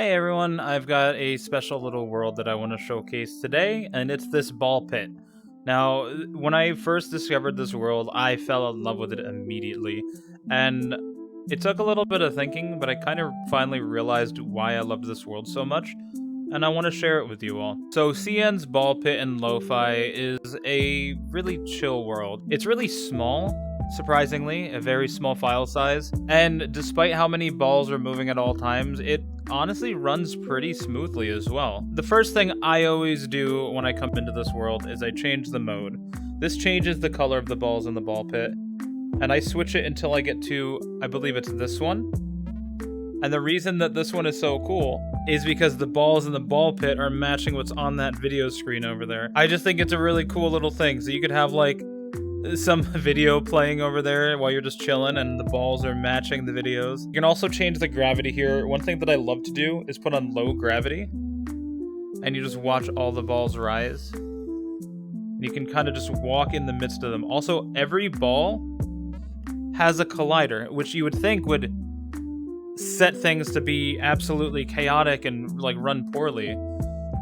Hey everyone, I've got a special little world that I want to showcase today, and it's this ball pit. Now, when I first discovered this world, I fell in love with it immediately, and it took a little bit of thinking, but I kind of finally realized why I loved this world so much, and I want to share it with you all. So, CN's ball pit in Lo-Fi is a really chill world. It's really small, surprisingly, a very small file size, and despite how many balls are moving at all times, it honestly runs pretty smoothly as well. The first thing I always do when I come into this world is I change the mode. This changes the color of the balls in the ball pit, and I switch it until I get to, I believe it's this one. And the reason that this one is so cool is because the balls in the ball pit are matching what's on that video screen over there. I just think it's a really cool little thing. So you could have like some video playing over there while you're just chilling and the balls are matching the videos. You can also change the gravity here. One thing that I love to do is put on low gravity and you just watch all the balls rise. And you can kind of just walk in the midst of them. Also, every ball has a collider, which you would think would set things to be absolutely chaotic and like run poorly.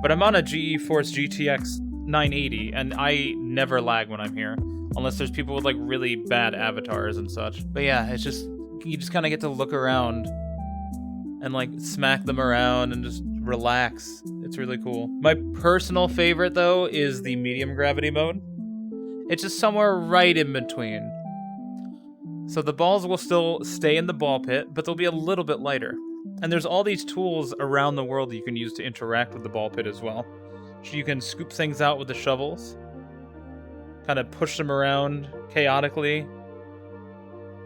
But I'm on a GeForce GTX 980 and I never lag when I'm here. Unless there's people with like really bad avatars and such. But yeah, it's just, you just kind of get to look around and like smack them around and just relax. It's really cool. My personal favorite though is the medium gravity mode. It's just somewhere right in between. So the balls will still stay in the ball pit, but they'll be a little bit lighter. And there's all these tools around the world that you can use to interact with the ball pit as well. So you can scoop things out with the shovels, kind of push them around chaotically.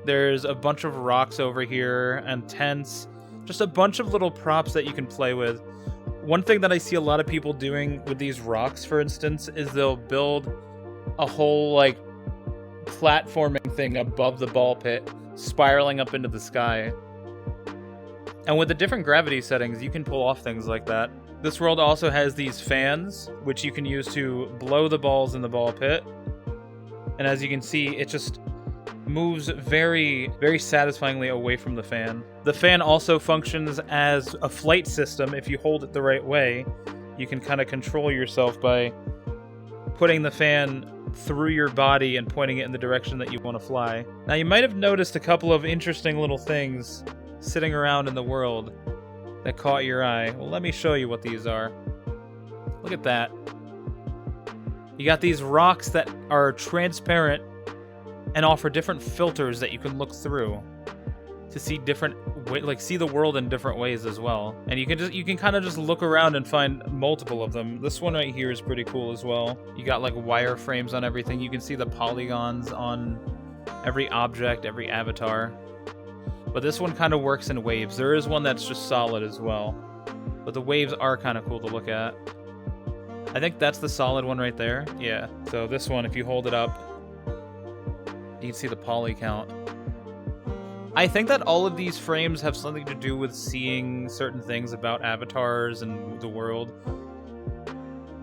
There's a bunch of rocks over here and tents, just a bunch of little props that you can play with. One thing that I see a lot of people doing with these rocks, for instance, is they'll build a whole like platforming thing above the ball pit, spiraling up into the sky. And with the different gravity settings, you can pull off things like that. This world also has these fans, which you can use to blow the balls in the ball pit. And as you can see, it just moves very, very satisfyingly away from the fan. The fan also functions as a flight system. If you hold it the right way, you can kind of control yourself by putting the fan through your body and pointing it in the direction that you want to fly. Now, you might have noticed a couple of interesting little things sitting around in the world that caught your eye. Well, let me show you what these are. Look at that. You got these rocks that are transparent and offer different filters that you can look through to see different, see the world in different ways as well. And you can kind of just look around and find multiple of them. This one right here is pretty cool as well. You got like wireframes on everything. You can see the polygons on every object, every avatar. But this one kind of works in waves. There is one that's just solid as well. But the waves are kind of cool to look at. I think that's the solid one right there. Yeah. So this one, if you hold it up, you can see the poly count. I think that all of these frames have something to do with seeing certain things about avatars and the world.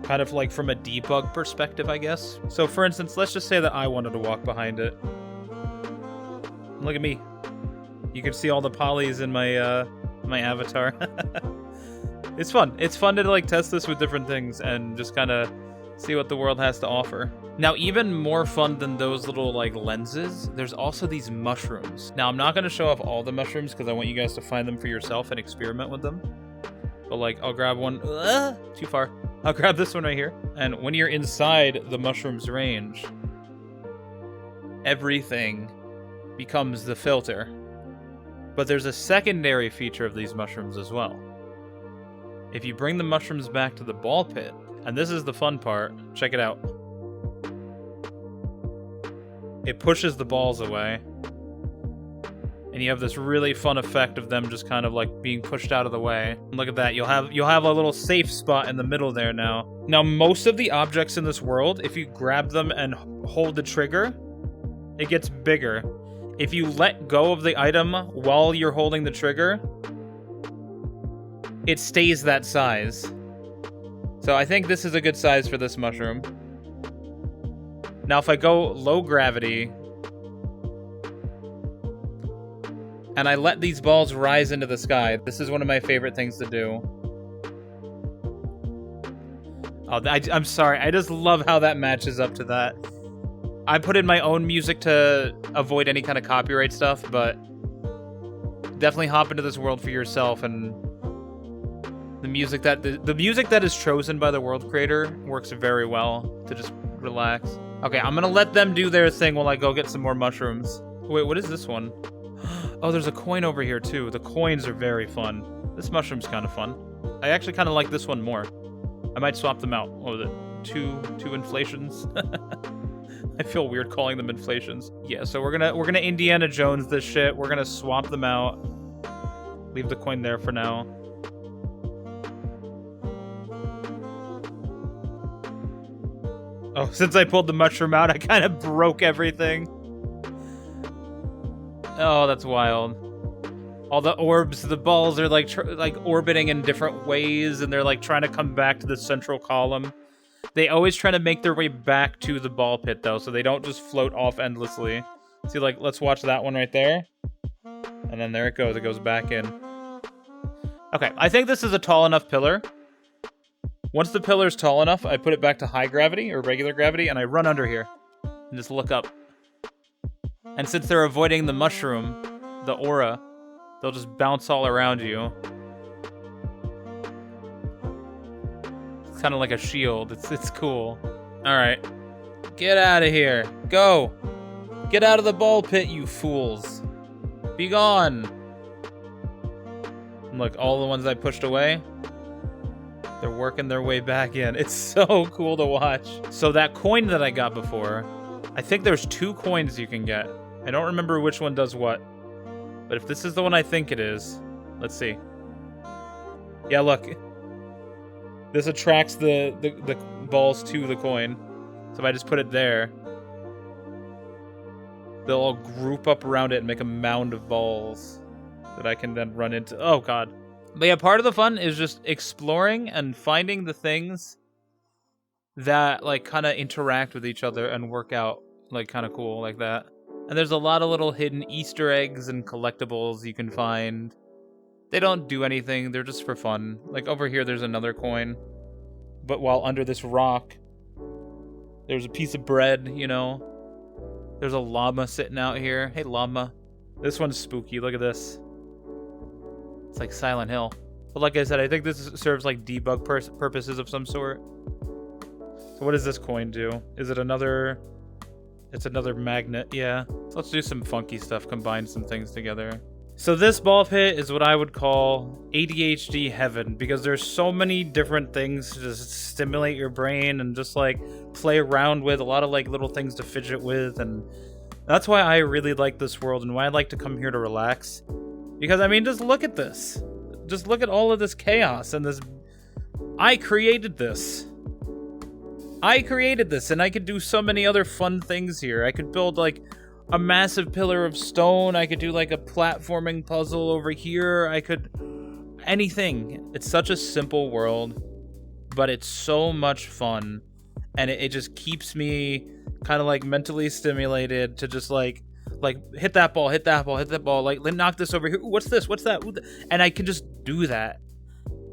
Kind of like from a debug perspective, I guess. So for instance, let's just say that I wanted to walk behind it. Look at me. You can see all the polys in my my avatar. It's fun. It's fun to like test this with different things and just kind of see what the world has to offer. Now, even more fun than those little like lenses, there's also these mushrooms. Now, I'm not going to show off all the mushrooms because I want you guys to find them for yourself and experiment with them. But like, I'll grab one. Too far. I'll grab this one right here. And when you're inside the mushroom's range, everything becomes the filter. But there's a secondary feature of these mushrooms as well. If you bring the mushrooms back to the ball pit, and this is the fun part, check it out. It pushes the balls away. And you have this really fun effect of them just kind of like being pushed out of the way. Look at that, you'll have a little safe spot in the middle there now. Now, most of the objects in this world, if you grab them and hold the trigger, it gets bigger. If you let go of the item while you're holding the trigger, it stays that size. So I think this is a good size for this mushroom. Now if I go low gravity and I let these balls rise into the sky. This is one of my favorite things to do. Oh, I'm sorry. I just love how that matches up to that. I put in my own music to avoid any kind of copyright stuff, but definitely hop into this world for yourself, and the music that is chosen by the world creator works very well to just relax. Okay, I'm gonna let them do their thing while I go get some more mushrooms. Wait, what is this one? Oh, there's a coin over here too. The coins are very fun. This mushroom's kind of fun. I actually kind of like this one more. I might swap them out. What was it? Two inflations? I feel weird calling them inflations. Yeah, so we're gonna Indiana Jones this shit. We're gonna swap them out. Leave the coin there for now. Oh, since I pulled the mushroom out, I kind of broke everything. Oh, that's wild. All the orbs, the balls are like orbiting in different ways, and they're like trying to come back to the central column. They always try to make their way back to the ball pit, though, so they don't just float off endlessly. See, like, let's watch that one right there. And then there it goes. It goes back in. Okay, I think this is a tall enough pillar. Once the pillar's tall enough, I put it back to high gravity, or regular gravity, and I run under here. And just look up. And since they're avoiding the mushroom, the aura, they'll just bounce all around you. It's kind of like a shield. It's cool. All right. Get out of here. Go. Get out of the ball pit, you fools. Be gone. And look, all the ones I pushed away, they're working their way back in. It's so cool to watch. So that coin that I got before, I think there's 2 coins you can get. I don't remember which one does what. But if this is the one I think it is, let's see. Yeah, look. This attracts the balls to the coin. So if I just put it there, they'll all group up around it and make a mound of balls that I can then run into. Oh, God. But yeah, part of the fun is just exploring and finding the things that, like, kind of interact with each other and work out, like, kind of cool like that. And there's a lot of little hidden Easter eggs and collectibles you can find. They don't do anything, they're just for fun. Like over here, there's another coin. But while under this rock, there's a piece of bread, you know. There's a llama sitting out here. Hey, llama. This one's spooky, look at this. It's like Silent Hill. But like I said, I think this serves like debug purposes of some sort. So what does this coin do? Is it another... It's another magnet, yeah. So let's do some funky stuff, combine some things together. So this ball pit is what I would call ADHD heaven, because there's so many different things to just stimulate your brain and just like play around with, a lot of like little things to fidget with, and that's why I really like this world and why I like to come here to relax. Because I mean, just look at this. Just look at all of this chaos and this. I created this. And I could do so many other fun things here. I could build like a massive pillar of stone. I could do like a platforming puzzle over here. I could... anything. It's such a simple world, but it's so much fun. And it just keeps me kind of like mentally stimulated to just like hit that ball, like knock this over here. Ooh, what's this? What's that? And I can just do that.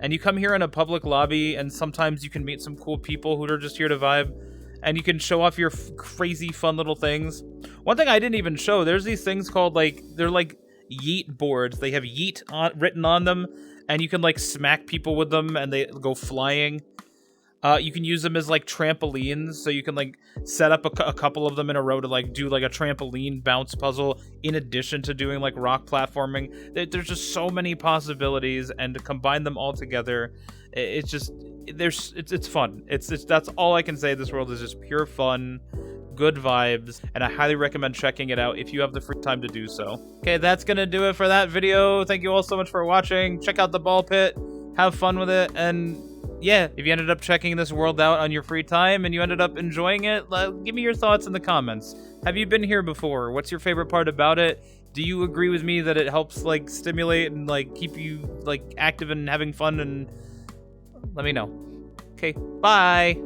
And you come here in a public lobby, and sometimes you can meet some cool people who are just here to vibe, and you can show off your crazy fun little things. One thing I didn't even show, there's these things called like, they're like yeet boards. They have yeet written on them, and you can like smack people with them and they go flying. You can use them as like trampolines, so you can like set up a couple of them in a row to like do like a trampoline bounce puzzle in addition to doing like rock platforming. There's just so many possibilities, and to combine them all together, it's just it's fun. It's that's all I can say. This world is just pure fun, good vibes, and I highly recommend checking it out if you have the free time to do so. Okay, that's gonna do it for that video. Thank you all so much for watching. Check out the ball pit, have fun with it, and yeah, if you ended up checking this world out on your free time and you ended up enjoying it, give me your thoughts in the comments. Have you been here before? What's your favorite part about it? Do you agree with me that it helps like stimulate and like keep you like active and having fun? And let me know. Okay, bye.